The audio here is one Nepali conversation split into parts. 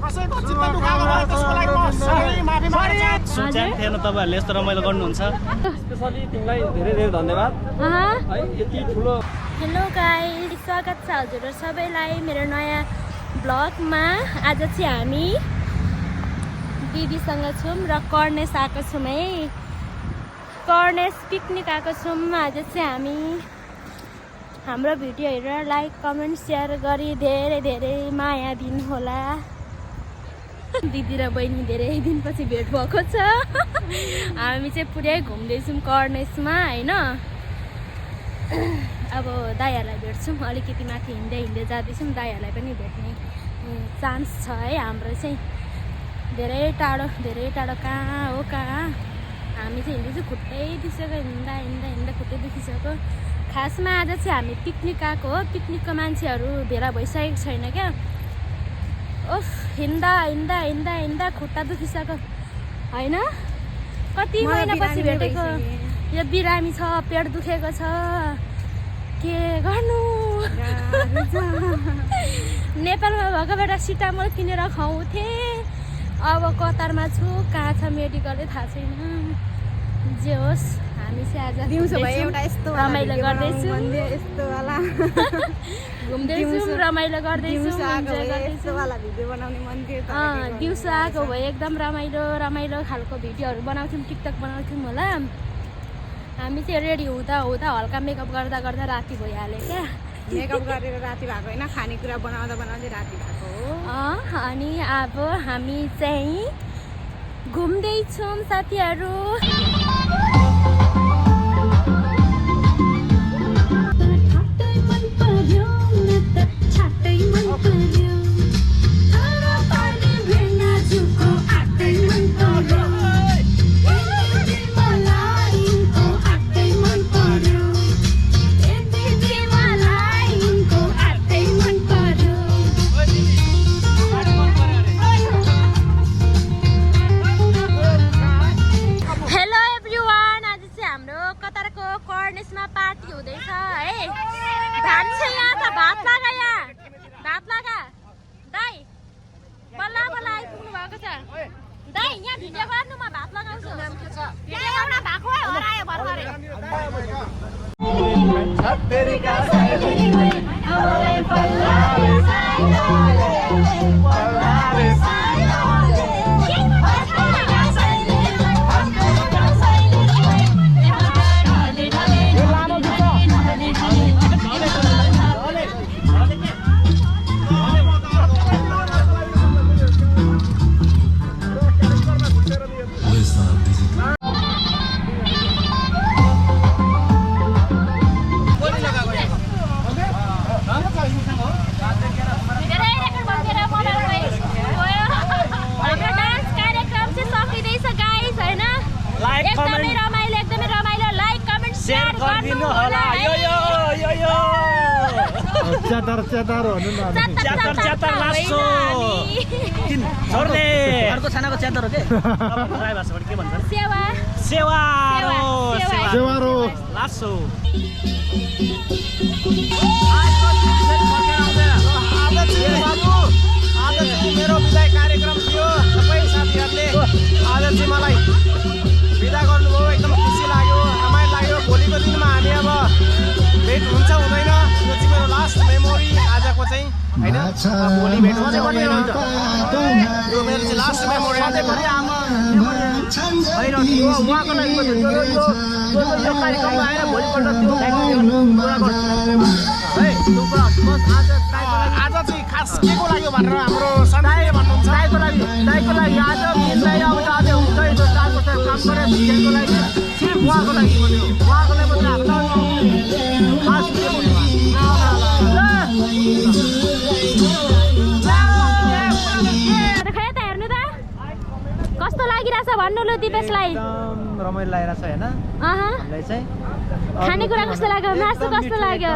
कसैको चित्त दुखाएको भए त्यसको लागि म सही माफी माग्छु। सोचेको थिएन तपाईहरुले यस्तो रमाइलो गर्नुहुन्छ। स्पेशली तिमीलाई धेरै धेरै धन्यवाद है यति ठुलो। हेलो गाइस, स्वागत छ हजुरहरु सबैलाई मेरो नयाँ ब्लगमा। आज चाहिँ हामी दिदीसँग छौँ र कर्नेस आएको छौँ है। कर्नेस पिकनिक आएको छौँ। आज चाहिँ हामी हाम्रो भिडियो हेरेर लाइक कमेन्ट सेयर गरी धेरै धेरै माया दिनु होला। दिदी र बहिनी धेरै दिनपछि भेट भएको छ। हामी चाहिँ पुरै घुम्दैछौँ कर्नेसमा होइन। अब दाइहरूलाई भेट्छौँ, अलिकति माथि हिँड्दै हिँड्दै जाँदैछौँ। दाइहरूलाई पनि भेट्ने चान्स छ है। हाम्रो चाहिँ धेरै टाढो कहाँ हो कहाँ। हामी चाहिँ हिँड्दैछौँ, खुट्टै दुखिसक्यो। हिँड्दा हिँड्दा हिँड्दा खुट्टै दुखिसक्यो। खासमा आज चाहिँ हामी पिकनिक आएको हो। पिकनिकको मान्छेहरू भेला भइसकेको छैन क्या। ओफ, हिँड्दा हिँड्दा हिँड्दा हिँड्दा खुट्टा दुखिसक्यो होइन। कति महिनापछि भेटेको। यो बिरामी छ, पेट दुखेको छ, के गर्नु। नेपालमा भएको बेला सिटामोल किनेर खुवाउँथेँ। अब कतारमा छु, कहाँ छ मेडिकलै थाहा छैन। जे होस्, हामी चाहिँ आज दिउँसो भयो एउटा यस्तो रमाइलो गर्दैछौँ, यस्तो वाला घुम्दैछौँ, रमाइलो गर्दैछौँ। यस्तो वाला भिडियो बनाउने मन थियो। दिउँसो आएको भए एकदम रमाइलो रमाइलो खालको भिडियोहरू बनाउँथ्यौँ, टिकटक बनाउँथ्यौँ होला। हामी चाहिँ रेडी हुँदा हल्का मेकअप गर्दा गर्दा राति भइहाल्यो क्या। मेकअप गरेर राति भएको होइन, खानेकुरा बनाउँदा बनाउँदै राति भएको हो। अनि अब हामी चाहिँ घुम्दैछौँ साथीहरू। कर्नेसमा पार्टी हुँदैछ है। भात छ यहाँ त, भात लगा यहाँ, भात लगा। दाइ बल्ल बल्ल आइपुग्नु भएको छ। दाइ यहाँ भिडियो गर्नु, म भात लगाउँछु। भिडियो गर्न भएको हरायो भर्खरै। च्यातर भन्नु न। च्यातर लासो किन छोड्ने अर्को छानाको च्यातर हो के। राई भाषाबाट के भन्छ? सेवा सेवारो सेवारो लासो। आज चाहिँ मेरो विदाय कार्यक्रम थियो। सबै साथीहरूले आज चाहिँ मलाई विदा गर्नुभयो। एकदम खुसी लाग्यो, रमाइलो लाग्यो। भोलिको दिनमा हामी अब भेट हुन्छ हुँदैन, यो चाहिँ मेरो लास्ट मेमोरी आजको चाहिँ होइन। भोलि भेट हुन्छ यो मेरो चाहिँ लास्ट मेमोरी। अझै पनि भइरहने हो। उहाँको लागि यो कार्यक्रममा आएर भोलिपल्ट त्यो है। आज चाहिँ खास के को लागि भनेर हाम्रो सन्ताइले भन्नुहुन्छ। दाइको लागि आज मिल्दै आउँछ। अझै हुन्छ यो चारको काम गरेर दिएको लागि सिर्फ उहाँको लागि भन्यो। उहाँको लागि मात्रै खास के भन्नु। कस्तो लागिरहेछ छ भन्नु लु दिपेशलाई एकदम रमाइलो लागिरहेछ हैन हामीलाई चाहिँ खानेकुरा कस्तो लाग्यो मासु कस्तो लाग्यो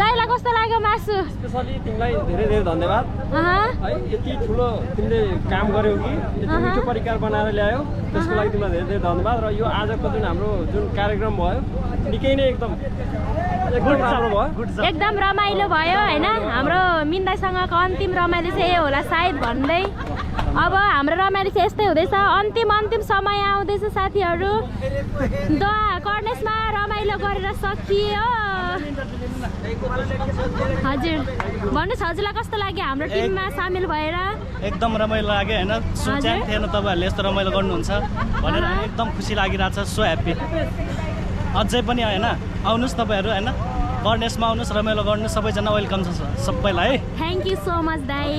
दाइलाई कस्तो लाग्यो मासु स्पेसली तिमीलाई धेरै धेरै धन्यवाद है यति ठुलो तिमीले काम गर्यौ कि यति मिठो परिकार बनाएर ल्यायौ त्यसको लागि तिमीलाई धेरै धेरै धन्यवाद र यो आजको जुन हाम्रो जुन कार्यक्रम भयो निकै नै एकदम राम्रो भयो एकदम रमाइलो भयो हैन हाम्रो मिन्दासँगको अन्तिम रमाइलो चाहिँ यो होला सायद भन्दै अब हाम्रो रमाइलो चाहिँ यस्तै हुँदैछ अन्तिम समय आउँदैछ साथीहरू कर्णेशमा रमाइलो गरेर सकियो हजुर भन्नुहोस् हजुरलाई कस्तो लाग्यो हाम्रो टिममा सामेल भएर एकदम रमाइलो लाग्यो हैन सोचेको थिएन तपाईँहरूले यस्तो रमाइलो गर्नुहुन्छ भनेर एकदम खुसी लागिरहेछ सो ह्याप्पी अझै पनि हैन आउनुहोस् तपाईँहरू हैन कर्णेशमा आउनुहोस् रमाइलो गर्नुहोस् सबैजना वेलकम छ सबैलाई थ्याङ्क यू सो मच दाइ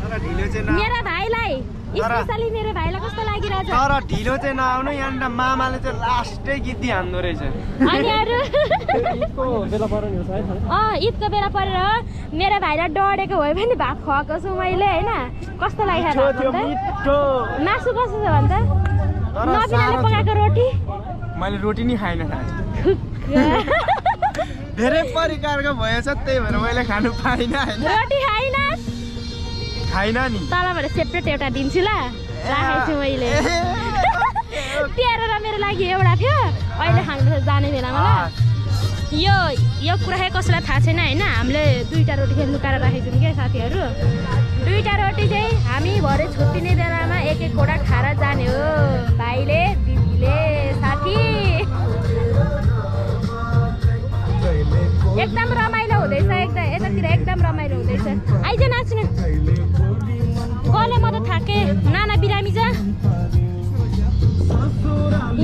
मेरो भाइलाई स्पेशली मेरो भाइलाई कस्तो लागिरहेछ तर ढिलो चाहिँ नआउनु यहाँनिर मामाले चाहिँ लास्टै गीत हान्नु रहेछ अनि अरू ईदको बेला परेर नि सायद ईदको बेला परेर हो मेरो भाइलाई डढेको भए पनि भात खुवाएको छु मैले हैन कस्तो लाग्यो मासु कस्तो छ भन्छ नबिनाले पकाएको रोटी मैले रोटी नि खाइन धेरै परिकारको भएछ त्यही भएर मैले खानु पाइनँ हैन रोटी खाइन नि तलबाट सेपरेट एउटा दिन्छु ल राखेको छु मैले तेरो र मेरो लागि एउटा थियो अहिले खानु जाने बेलामा ल यो कुरा चाहिँ कसैलाई थाहा छैन हैन हामीले 2टा रोटी चाहिँ लुकाएर राखेको छौँ क्या साथीहरू 2टा रोटी चाहिँ हामी भरे छुट्टिने बेलामा एक वटा खाएर जाने हो भाइले दिदीले साथी एकदम रमाइलो हुँदैछ यतातिर एकदम रमाइलो हुँदैछ आइज नाच्नु गले म त थाके नाना बिरामी जा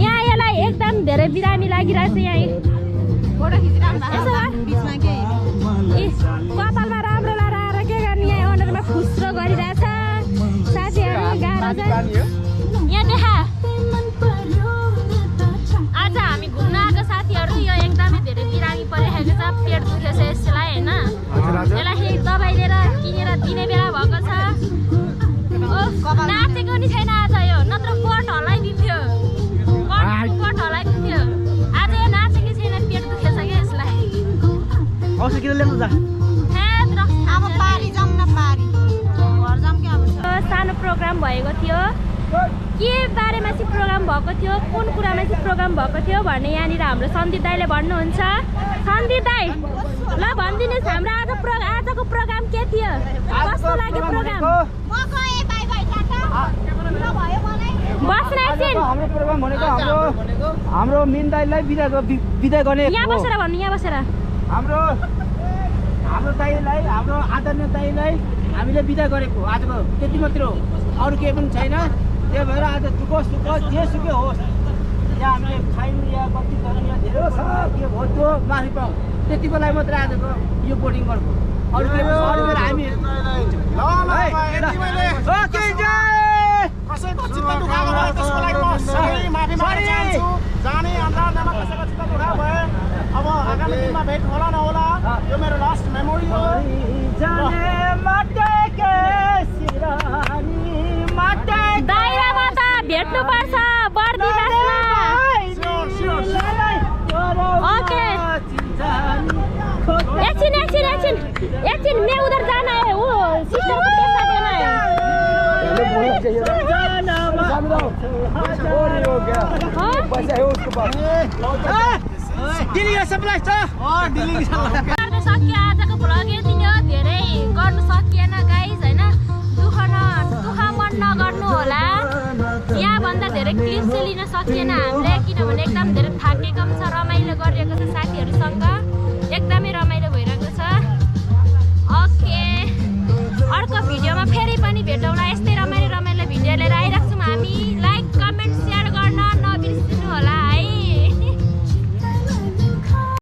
यहाँ यसलाई एकदम धेरै बिरामी लागिरहेछ यहाँ कपालमा राम्रो लगाएर के गर्ने यहाँ अनुहारमा खुस्रो गरिरहेछ साथीहरू गाह्रो छ यहाँ देखा आज हामी घुम्न आएको साथीहरू यो एकदमै धेरै बिरामी परिरहेको छ पेट दुखेछ यसलाई हैन यसलाई दबाई लिएर किनेर दिने बेला भएको छ नाचेको नि छैन आज यो नत्र पट हल्लाइदिन्थ्यो पट हल्लाइदिन्थ्यो आज यो नाचेको छैन पेट दुखेछ क्या यसलाई औषध किन ल्याउनु जा अब पारी जाऊँ न पारी घर जाऊँ क्या अब सानो प्रोग्राम भएको थियो के बारेमा चाहिँ प्रोग्राम भएको थियो कुन कुरामा चाहिँ प्रोग्राम भएको थियो भन्ने यहाँनिर हाम्रो सन्दीप दाइले भन्नुहुन्छ सन्दीप दाइ ल भनिदिनुहोस् हाम्रो आजको प्रोग्राम के थियो कस्तो लाग्यो प्रोग्राम बस्न एकछिन हाम्रो प्रोग्राम भनेको हाम्रो मेन दाइलाई बिदा गर्ने यहाँ बसेर भन्नु यहाँ बसेर हाम्रो दाइलाई हाम्रो आदरणीय दाइलाई हामीले बिदा गरेको आजको त्यति मात्र हो अरू केही पनि छैन त्यही भएर आज दुःख सुख जेसुकै होस् या हामीले खायौँ या कति गरौँ या धेरै के हो त्यो माफी पाऊँ त्यतिको लागि मात्रै आजको यो बोर्डिङ गरेको अरू केही पनि अरू बेला हामी कसैको चित्त दुखाएको भए त्यसको लागि म सही माफी माग्न चाहन्छु जाने अन्दाजमा कसैको चित्त दुखाएको भए अब आगामी दिनमा भेट होला नहोला यो मेरो लास्ट मेमोरी हो दाइरामा त भेट्नु पर्छ बर्दिवासमा ओके एकछिन मैं उधर जाना है वो सिस्टर को कैसा देना है पैसा है उसके पास गर्न सकियो आजको भ्लग यति नै हो धेरै गर्न सकिएन गाइस हैन दुःख मन नगर्नु होला यहाँभन्दा धेरै क्लिप चाहिँ लिन सकिएन हामीले किनभने एकदम धेरै थाकेको छ रमाइलो गरिरहेको छ साथीहरूसँग एकदमै रमाइलो